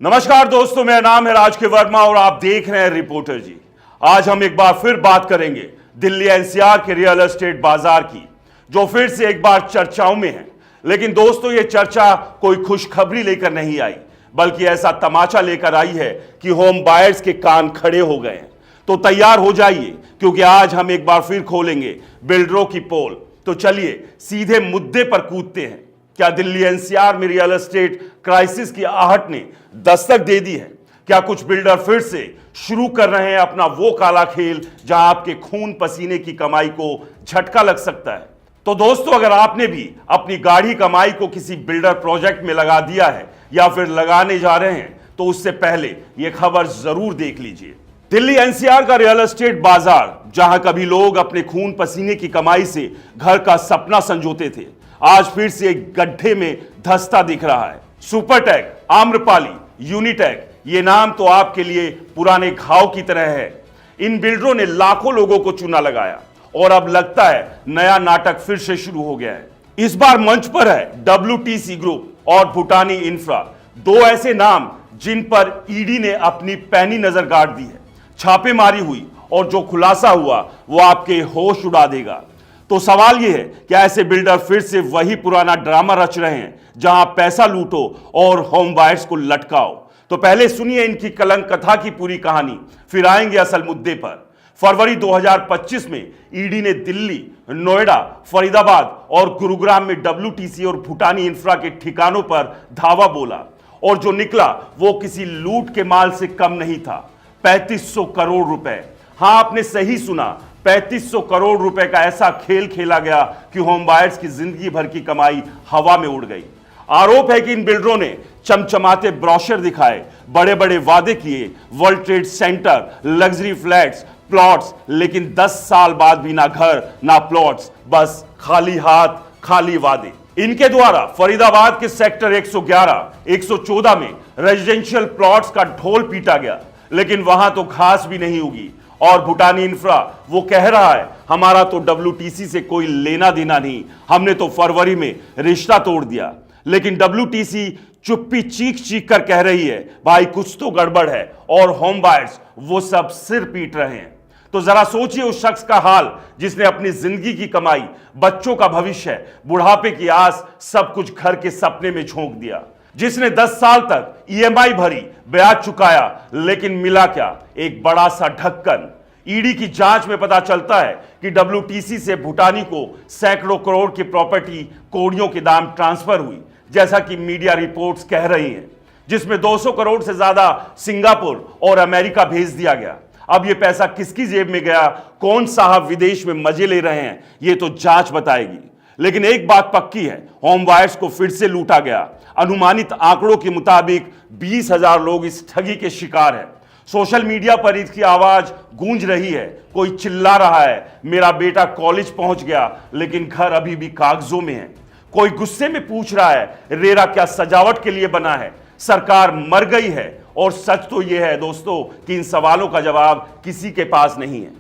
नमस्कार दोस्तों, मेरा नाम है राज के वर्मा और आप देख रहे हैं रिपोर्टर जी। आज हम एक बार फिर बात करेंगे दिल्ली एनसीआर के रियल एस्टेट बाजार की, जो फिर से एक बार चर्चाओं में है। लेकिन दोस्तों, ये चर्चा कोई खुशखबरी लेकर नहीं आई, बल्कि ऐसा तमाचा लेकर आई है कि होम बायर्स के कान खड़े हो गए हैं। तो तैयार हो जाइए, क्योंकि आज हम एक बार फिर खोलेंगे बिल्डरों की पोल। तो चलिए सीधे मुद्दे पर कूदते हैं। क्या दिल्ली एनसीआर में रियल एस्टेट क्राइसिस की आहट ने दस्तक दे दी है? क्या कुछ बिल्डर फिर से शुरू कर रहे हैं अपना वो काला खेल जहां आपके खून पसीने की कमाई को झटका लग सकता है? तो दोस्तों, अगर आपने भी अपनी गाढ़ी कमाई को किसी बिल्डर प्रोजेक्ट में लगा दिया है या फिर लगाने जा रहे हैं, तो उससे पहले यह खबर जरूर देख लीजिए। दिल्ली एनसीआर का रियल एस्टेट बाजार, जहां कभी लोग अपने खून पसीने की कमाई से घर का सपना संजोते थे, आज फिर से एक गड्ढे में धंसता दिख रहा है। सुपरटेक, आम्रपाली, यूनिटेक, ये नाम तो आपके लिए पुराने घाव की तरह है। इन बिल्डरों ने लाखों लोगों को चूना लगाया और अब लगता है नया नाटक फिर से शुरू हो गया है। इस बार मंच पर है WTC ग्रुप और भूटानी इंफ्रा, दो ऐसे नाम जिन पर ईडी ने अपनी पैनी नजर गाड़ दी है। छापेमारी हुई और जो खुलासा हुआ वो आपके होश उड़ा देगा। तो सवाल यह है, क्या ऐसे बिल्डर फिर से वही पुराना ड्रामा रच रहे हैं जहां पैसा लूटो और होम बायर्स को लटकाओ? तो पहले सुनिए इनकी कलंक कथा की पूरी कहानी, फिर आएंगे असल मुद्दे पर। फरवरी 2025 में ईडी ने दिल्ली, नोएडा, फरीदाबाद और गुरुग्राम में WTC और भूटानी इंफ्रा के ठिकानों पर धावा बोला, और जो निकला वो किसी लूट के माल से कम नहीं था, 3500 करोड़ रुपए। हां, आपने सही सुना, 3500 करोड़ रुपए का ऐसा खेल खेला गया कि होम बायर्स की जिंदगी भर की कमाई हवा में उड़ गई। आरोप है कि इन बिल्डरों ने चमचमाते ब्रोशर दिखाए, बड़े बड़े वादे किए, world trade centre, luxury flats, plots, लेकिन 10 साल बाद भी ना घर ना प्लॉट्स, बस खाली हाथ, खाली वादे। इनके द्वारा फरीदाबाद के सेक्टर 111, 114 में रेजिडेंशियल प्लॉट्स का ढोल पीटा गया, लेकिन वहां तो घास भी नहीं उगी। और भूटानी इंफ्रा वो कह रहा है, हमारा तो WTC से कोई लेना देना नहीं, हमने तो फरवरी में रिश्ता तोड़ दिया। लेकिन WTC चुप्पी चीख चीख कर कह रही है, भाई कुछ तो गड़बड़ है, और होम बायर्स वो सब सिर पीट रहे हैं। तो जरा सोचिए उस शख्स का हाल जिसने अपनी जिंदगी की कमाई, बच्चों का भविष्य, बुढ़ापे की आस, सब कुछ घर के सपने में झोंक दिया, जिसने 10 साल तक EMI भरी, ब्याज चुकाया, लेकिन मिला क्या? एक बड़ा सा ढक्कन। ईडी की जांच में पता चलता है कि WTC से भूटानी को सैकड़ों करोड़ की प्रॉपर्टी कौड़ियों के दाम ट्रांसफर हुई, जैसा कि मीडिया रिपोर्ट्स कह रही हैं, जिसमें 200 करोड़ से ज्यादा सिंगापुर और अमेरिका भेज दिया गया। अब यह पैसा किसकी जेब में गया, कौन साहब विदेश में मजे ले रहे हैं, यह तो जांच बताएगी। लेकिन एक बात पक्की है, होम बायर्स को फिर से लूटा गया। अनुमानित आंकड़ों के मुताबिक 20,000 लोग इस ठगी के शिकार हैं। सोशल मीडिया पर इसकी आवाज गूंज रही है, कोई चिल्ला रहा है, मेरा बेटा कॉलेज पहुंच गया लेकिन घर अभी भी कागजों में है। कोई गुस्से में पूछ रहा है, रेरा क्या सजावट के लिए बना है? सरकार मर गई है। और सच तो यह है दोस्तों कि इन सवालों का जवाब किसी के पास नहीं है।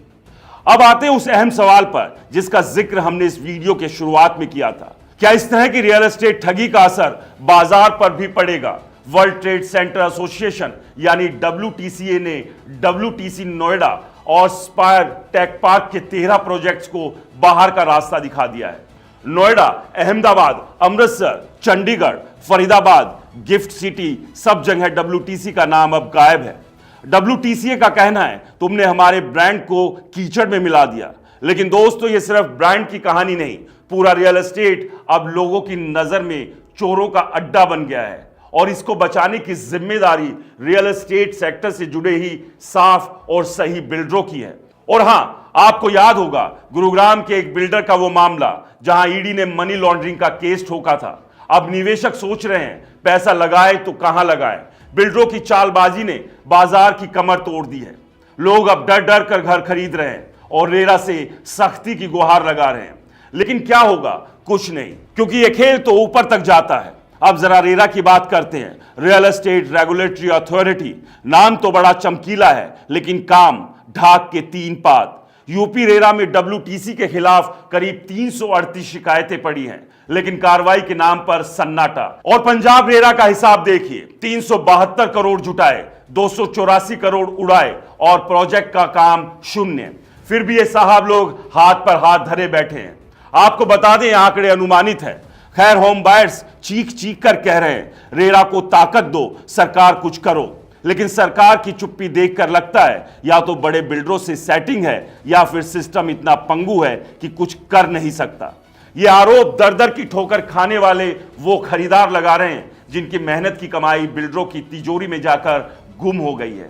अब आते हैं उस अहम सवाल पर जिसका जिक्र हमने इस वीडियो के शुरुआत में किया था। क्या इस तरह की रियल एस्टेट ठगी का असर बाजार पर भी पड़ेगा? वर्ल्ड ट्रेड सेंटर एसोसिएशन यानी WTCA ने WTC नोएडा और स्पायर टेक पार्क के 13 प्रोजेक्ट्स को बाहर का रास्ता दिखा दिया है। नोएडा, अहमदाबाद, अमृतसर, चंडीगढ़, फरीदाबाद, गिफ्ट सिटी, सब जगह WTC का नाम अब गायब है। WTCA का कहना है, तुमने हमारे ब्रांड को कीचड़ में मिला दिया। लेकिन दोस्तों, ये सिर्फ ब्रांड की कहानी नहीं, पूरा रियल एस्टेट अब लोगों की नजर में चोरों का अड्डा बन गया है, और इसको बचाने की जिम्मेदारी रियल एस्टेट सेक्टर से जुड़े ही साफ और सही बिल्डरों की है। और हां, आपको याद होगा गुरुग्राम के एक बिल्डर का वो मामला जहां ईडी ने मनी लॉन्ड्रिंग का केस ठोका था। अब निवेशक सोच रहे हैं, पैसा लगाए तो कहां लगाए? बिल्डरों की चालबाजी ने बाजार की कमर तोड़ दी है। लोग अब डर डर कर घर खरीद रहे हैं और रेरा से सख्ती की गुहार लगा रहे हैं। लेकिन क्या होगा? कुछ नहीं, क्योंकि यह खेल तो ऊपर तक जाता है। अब जरा रेरा की बात करते हैं, रियल एस्टेट रेगुलेटरी अथॉरिटी। नाम तो बड़ा चमकीला है, लेकिन काम ढाक के 3 पात। यूपी रेरा में WTC के खिलाफ करीब 338 शिकायतें पड़ी हैं, लेकिन कार्रवाई के नाम पर सन्नाटा। और पंजाब रेरा का हिसाब देखिए, 372 करोड़ जुटाए, 284 करोड़ उड़ाए और प्रोजेक्ट का काम शून्य। फिर भी ये साहब लोग हाथ पर हाथ धरे बैठे हैं। आपको बता दें, आंकड़े अनुमानित है। खैर, होम बायर्स चीख चीख कर कह रहे हैं, रेरा को ताकत दो, सरकार कुछ करो। लेकिन सरकार की चुप्पी देखकर लगता है या तो बड़े बिल्डरों से सेटिंग है या फिर सिस्टम इतना पंगु है कि कुछ कर नहीं सकता। ये आरोप दर दर की ठोकर खाने वाले वो खरीदार लगा रहे हैं जिनकी मेहनत की कमाई बिल्डरों की तिजोरी में जाकर गुम हो गई है।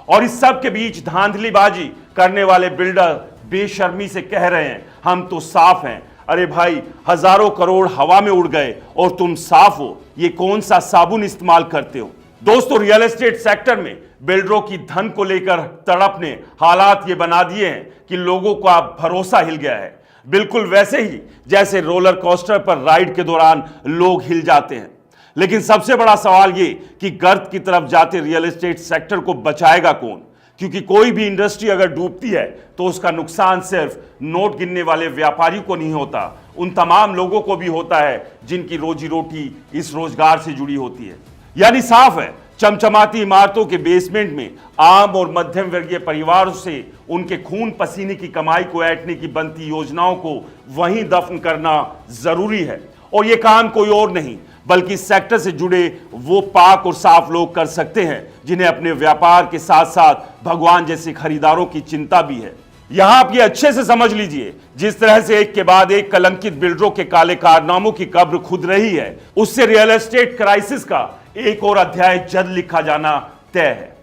और इस सब के बीच धांधलीबाजी करने वाले बिल्डर बेशर्मी से कह रहे हैं, हम तो साफ हैं। अरे भाई, हजारों करोड़ हवा में उड़ गए और तुम साफ हो। ये कौन सा साबुन इस्तेमाल करते हो? दोस्तों, रियल एस्टेट सेक्टर में बिल्डरों की धन को लेकर तड़प ने हालात ये बना दिए हैं कि लोगों का भरोसा हिल गया है, बिल्कुल वैसे ही जैसे रोलर कोस्टर पर राइड के दौरान लोग हिल जाते हैं। लेकिन सबसे बड़ा सवाल ये कि गर्त की तरफ जाते रियल एस्टेट सेक्टर को बचाएगा कौन? क्योंकि कोई भी इंडस्ट्री अगर डूबती है तो उसका नुकसान सिर्फ नोट गिनने वाले व्यापारी को नहीं होता, उन तमाम लोगों को भी होता है जिनकी रोजी रोटी इस रोजगार से जुड़ी होती है। यानी साफ है, चमचमाती इमारतों के बेसमेंट में आम और मध्यम वर्गीय परिवारों से उनके खून पसीने की कमाई को ऐंठने की बनती योजनाओं को वहीं दफन करना जरूरी है। और यह काम कोई और नहीं बल्कि सेक्टर से जुड़े वो पाक और साफ लोग कर सकते हैं जिन्हें अपने व्यापार के साथ साथ भगवान जैसे खरीदारों की चिंता भी है। यहां आप ये अच्छे से समझ लीजिए, जिस तरह से एक के बाद एक कलंकित बिल्डरों के काले कारनामों की कब्र खुद रही है, उससे रियल एस्टेट क्राइसिस का एक और अध्याय जल्द लिखा जाना तय है।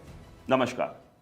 नमस्कार।